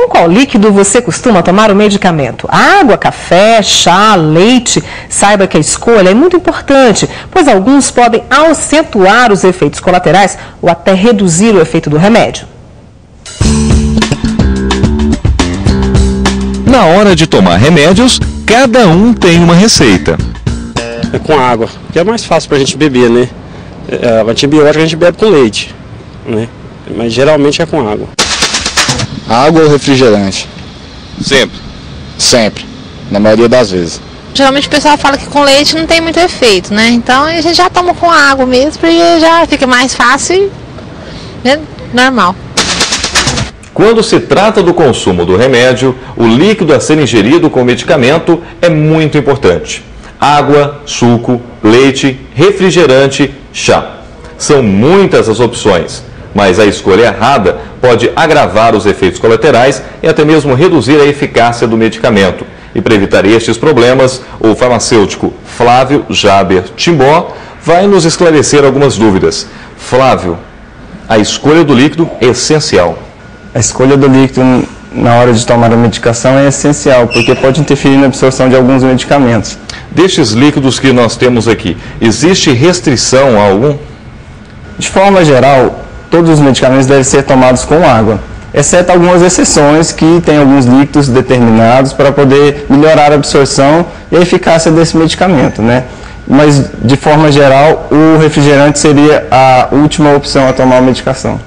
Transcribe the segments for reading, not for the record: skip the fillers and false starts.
Com qual líquido você costuma tomar o medicamento? Água, café, chá, leite? Saiba que a escolha é muito importante, pois alguns podem acentuar os efeitos colaterais ou até reduzir o efeito do remédio. Na hora de tomar remédios, cada um tem uma receita. É com água, que é mais fácil pra gente beber, né? O antibiótico a gente bebe com leite, né? Mas geralmente é com água. Água ou refrigerante? Sempre? Sempre, na maioria das vezes. Geralmente o pessoal fala que com leite não tem muito efeito, né? Então a gente já toma com água mesmo, porque já fica mais fácil e né? Normal. Quando se trata do consumo do remédio, o líquido a ser ingerido com o medicamento é muito importante. Água, suco, leite, refrigerante, chá. São muitas as opções, mas a escolha errada pode agravar os efeitos colaterais e até mesmo reduzir a eficácia do medicamento. E para evitar estes problemas, o farmacêutico Flávio Jaber Timbó vai nos esclarecer algumas dúvidas. Flávio, a escolha do líquido é essencial. A escolha do líquido na hora de tomar a medicação é essencial, porque pode interferir na absorção de alguns medicamentos. Destes líquidos que nós temos aqui, existe restrição a algum? De forma geral, todos os medicamentos devem ser tomados com água, exceto algumas exceções que têm alguns líquidos determinados para poder melhorar a absorção e a eficácia desse medicamento, né? Mas, de forma geral, o refrigerante seria a última opção a tomar a medicação.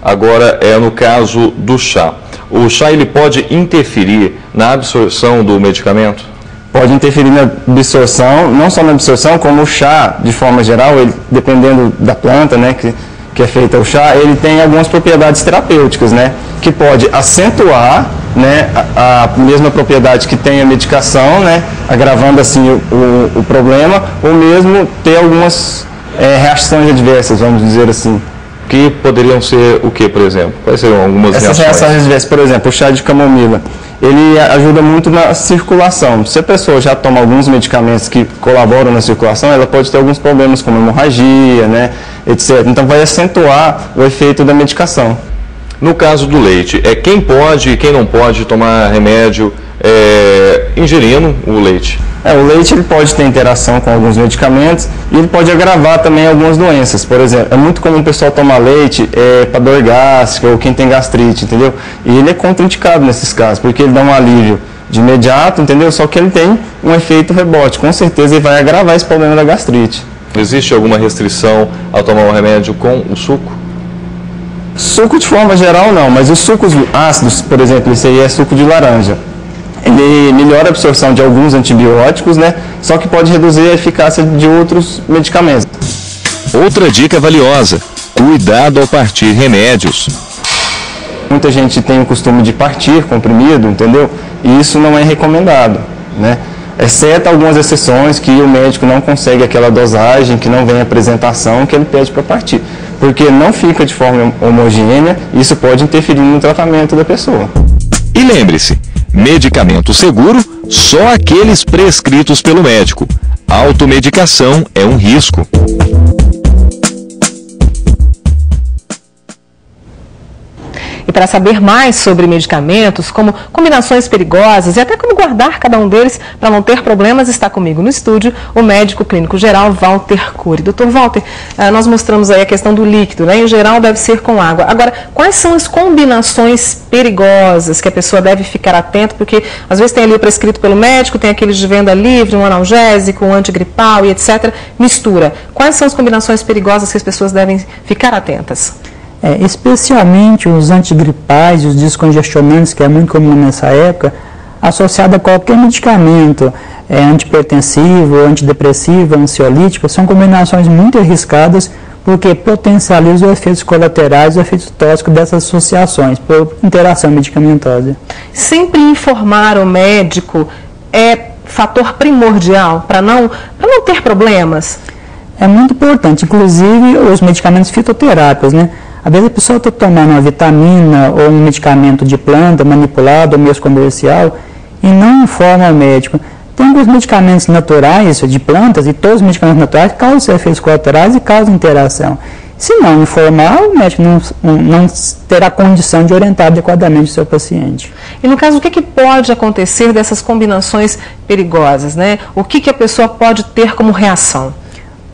Agora, no caso do chá. O chá ele pode interferir na absorção do medicamento? Pode interferir na absorção, não só na absorção, como o chá, de forma geral, ele, dependendo da planta, né, que é feita o chá, ele tem algumas propriedades terapêuticas, né, que pode acentuar, né, a mesma propriedade que tem a medicação, né, agravando assim o problema, ou mesmo ter algumas reações adversas, vamos dizer assim. Que poderiam ser o que, por exemplo? Quais seriam algumas reações? Essas reações adversas, por exemplo, o chá de camomila, ele ajuda muito na circulação. Se a pessoa já toma alguns medicamentos que colaboram na circulação, ela pode ter alguns problemas como hemorragia, né, etc. Então vai acentuar o efeito da medicação. No caso do leite, quem pode e quem não pode tomar remédio ingerindo o leite? O leite ele pode ter interação com alguns medicamentos e ele pode agravar também algumas doenças. Por exemplo, é muito comum o pessoal tomar leite para dor gástrica ou quem tem gastrite, entendeu? E ele é contraindicado nesses casos, porque ele dá um alívio de imediato, entendeu? Só que ele tem um efeito rebote. Com certeza ele vai agravar esse problema da gastrite. Existe alguma restrição ao tomar um remédio com o suco? Suco de forma geral não, mas os sucos ácidos, por exemplo, esse aí é suco de laranja. Ele melhora a absorção de alguns antibióticos, né? Só que pode reduzir a eficácia de outros medicamentos. Outra dica valiosa: cuidado ao partir remédios. Muita gente tem o costume de partir comprimido, entendeu? E isso não é recomendado, né? Exceto algumas exceções que o médico não consegue aquela dosagem, que não vem a apresentação que ele pede para partir. Porque não fica de forma homogênea e isso pode interferir no tratamento da pessoa. E lembre-se, medicamento seguro, só aqueles prescritos pelo médico. Automedicação é um risco. E para saber mais sobre medicamentos, como combinações perigosas e até como guardar cada um deles para não ter problemas, está comigo no estúdio o médico clínico geral Walter Cury. Doutor Walter, nós mostramos aí a questão do líquido, né? Em geral deve ser com água. Agora, quais são as combinações perigosas que a pessoa deve ficar atenta? Porque às vezes tem ali o prescrito pelo médico, tem aqueles de venda livre, um analgésico, um antigripal e etc. Mistura. Quais são as combinações perigosas que as pessoas devem ficar atentas? Especialmente os antigripais e os descongestionantes, que é muito comum nessa época, associado a qualquer medicamento antihipertensivo, antidepressivo, ansiolítico, são combinações muito arriscadas porque potencializam os efeitos colaterais, os efeitos tóxicos dessas associações por interação medicamentosa. Sempre informar o médico é fator primordial para não ter problemas? É muito importante, inclusive os medicamentos fitoterápicos, né? Às vezes a pessoa está tomando uma vitamina ou um medicamento de planta manipulado ou mesmo comercial e não informa o médico. Tem alguns medicamentos naturais de plantas e todos os medicamentos naturais causam efeitos colaterais e causam interação. Se não informar, o médico não terá condição de orientar adequadamente o seu paciente. E no caso, o que pode acontecer dessas combinações perigosas, né? O que a pessoa pode ter como reação?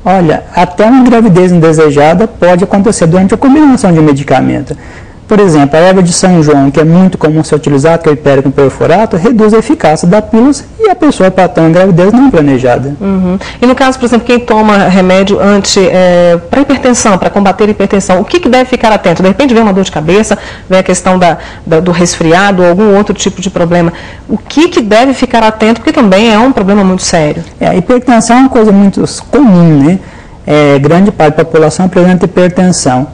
Olha, até uma gravidez indesejada pode acontecer durante a combinação de medicamento. Por exemplo, a erva de São João, que é muito comum ser utilizada, que é o hipéricum perfurato, reduz a eficácia da pílula e a pessoa pode ter uma gravidez não planejada. E no caso, por exemplo, quem toma remédio para hipertensão, para combater a hipertensão, o que deve ficar atento? De repente vem uma dor de cabeça, vem a questão do resfriado ou algum outro tipo de problema. O que deve ficar atento? Porque também é um problema muito sério. A hipertensão é uma coisa muito comum, né? Grande parte da população apresenta hipertensão.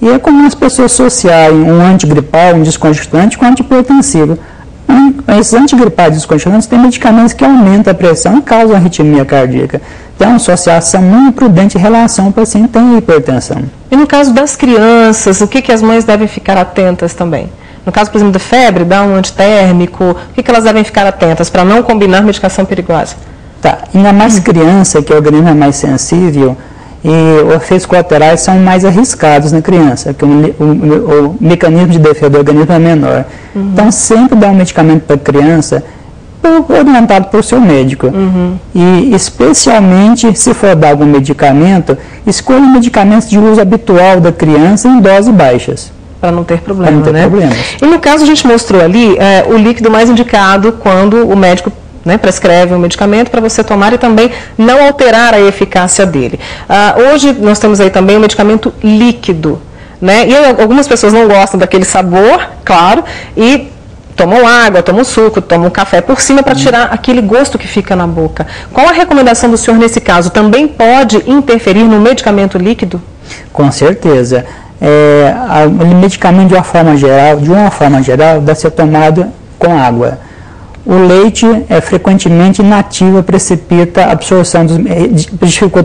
E é comum as pessoas associarem um antigripal, um descongestionante com antihipertensivo. Esses antigripais descongestantes têm medicamentos que aumentam a pressão e causam arritmia cardíaca. Então, é uma associação muito prudente em relação ao paciente que tem hipertensão. E no caso das crianças, o que as mães devem ficar atentas também? No caso, por exemplo, da febre, dá um antitérmico, o que elas devem ficar atentas para não combinar medicação perigosa? Ainda mais criança, que o organismo é mais sensível, e os efeitos colaterais são mais arriscados na criança, porque o mecanismo de defesa do organismo é menor. Então, sempre dá um medicamento para a criança orientado por seu médico. E, especialmente, se for dar algum medicamento, escolha medicamentos de uso habitual da criança em doses baixas. Para não ter problema, né? E no caso, a gente mostrou ali o líquido mais indicado quando o médico prescreve um medicamento para você tomar e também não alterar a eficácia dele. Hoje nós temos aí também o medicamento líquido, né? E algumas pessoas não gostam daquele sabor, claro, e tomam água, tomam suco, tomam café por cima para tirar aquele gosto que fica na boca. Qual a recomendação do senhor nesse caso? Também pode interferir no medicamento líquido? Com certeza. O medicamento de uma forma geral, deve ser tomado com água. O leite frequentemente inativo, dificulta a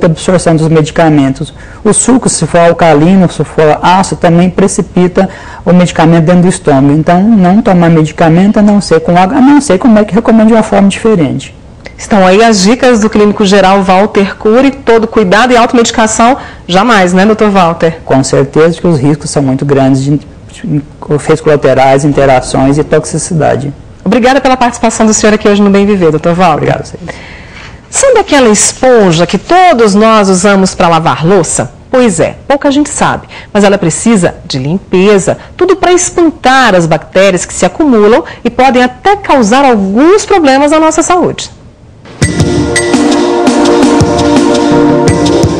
absorção dos medicamentos. O suco, se for alcalino, se for ácido, também precipita o medicamento dentro do estômago. Então, não tomar medicamento a não ser com água, a não ser como é que recomenda de uma forma diferente. Estão aí as dicas do clínico geral Walter Cury, todo cuidado e automedicação, jamais, né, doutor Walter? Com certeza que os riscos são muito grandes de efeitos colaterais, interações e toxicidade. Obrigada pela participação do senhor aqui hoje no Bem Viver, doutor Walter. Obrigado, senhor. Sabe aquela esponja que todos nós usamos para lavar louça? Pois é, pouca gente sabe, mas ela precisa de limpeza, tudo para espantar as bactérias que se acumulam e podem até causar alguns problemas à nossa saúde.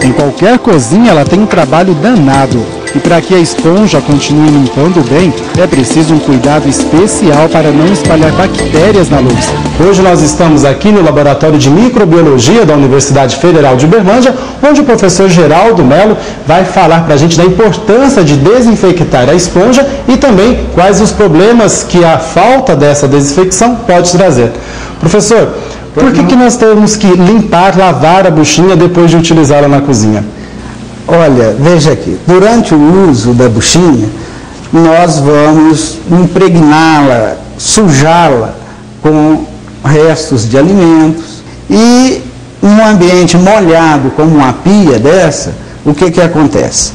Em qualquer cozinha ela tem um trabalho danado. E para que a esponja continue limpando bem, é preciso um cuidado especial para não espalhar bactérias na louça. Hoje nós estamos aqui no Laboratório de Microbiologia da Universidade Federal de Uberlândia, onde o professor Geraldo Melo vai falar para a gente da importância de desinfectar a esponja e também quais os problemas que a falta dessa desinfecção pode trazer. Professor, por que nós temos que lavar a buchinha depois de utilizá-la na cozinha? Olha, veja aqui, durante o uso da buchinha, nós vamos impregná-la, sujá-la com restos de alimentos e num ambiente molhado como uma pia dessa, o que acontece?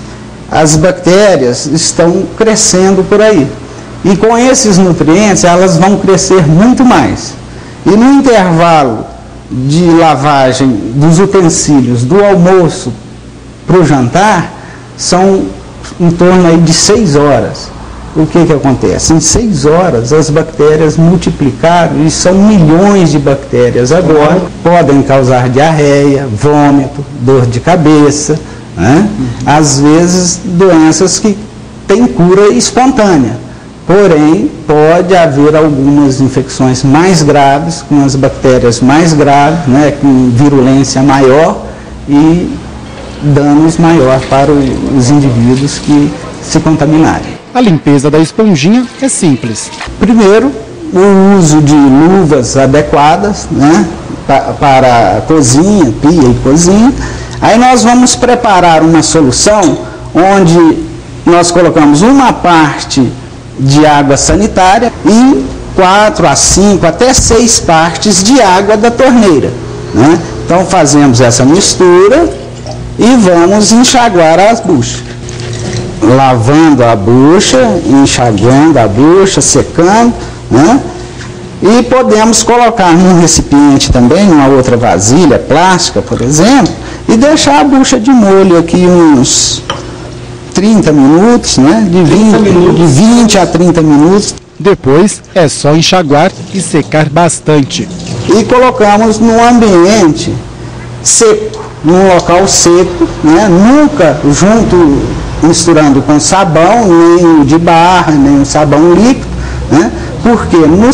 As bactérias estão crescendo por aí e com esses nutrientes elas vão crescer muito mais. E no intervalo de lavagem dos utensílios do almoço para o jantar, são em torno aí de 6 horas. O que acontece? Em 6 horas as bactérias multiplicaram e são milhões de bactérias agora, podem causar diarreia, vômito, dor de cabeça, né? Às vezes doenças que têm cura espontânea. Porém, pode haver algumas infecções mais graves, com as bactérias mais graves, né, com virulência maior e danos maior para os indivíduos que se contaminarem. A limpeza da esponjinha é simples. Primeiro, o uso de luvas adequadas, né, para a cozinha, pia e cozinha. Aí nós vamos preparar uma solução onde nós colocamos uma parte de água sanitária e 4 a 5 até 6 partes de água da torneira, né? Então fazemos essa mistura e vamos enxaguar as buchas. lavando a bucha, enxaguando a bucha, secando, né? E podemos colocar num recipiente também, numa outra vasilha plástica, por exemplo, e deixar a bucha de molho aqui uns 30 minutos, né? De 20 a 30 minutos. Depois é só enxaguar e secar bastante. E colocamos num ambiente seco, num local seco, né? Nunca misturando com sabão, nem de barra, nem o sabão líquido, né? Porque no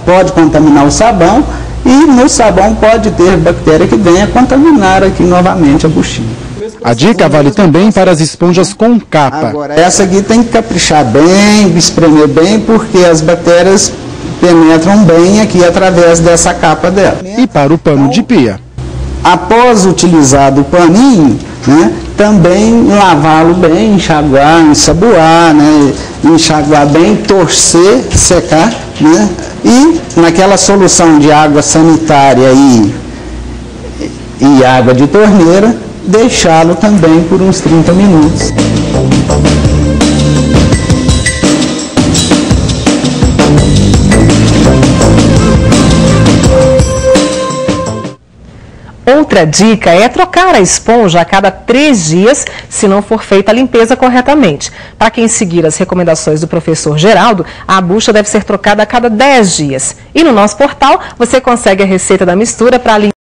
pode contaminar o sabão e no sabão pode ter bactéria que venha contaminar aqui novamente a buchinha. A dica vale também para as esponjas com capa. Agora, essa aqui tem que caprichar bem, espremer bem, porque as bactérias penetram bem aqui através dessa capa dela. E para o pano de pia? Após utilizado o paninho, né, também lavá-lo bem, enxaguar, ensaboar, né, enxaguar bem, torcer, secar, né, e naquela solução de água sanitária e água de torneira, deixá-lo também por uns 30 minutos. Outra dica é trocar a esponja a cada 3 dias, se não for feita a limpeza corretamente. Para quem seguir as recomendações do professor Geraldo, a bucha deve ser trocada a cada 10 dias. E no nosso portal você consegue a receita da mistura para limpar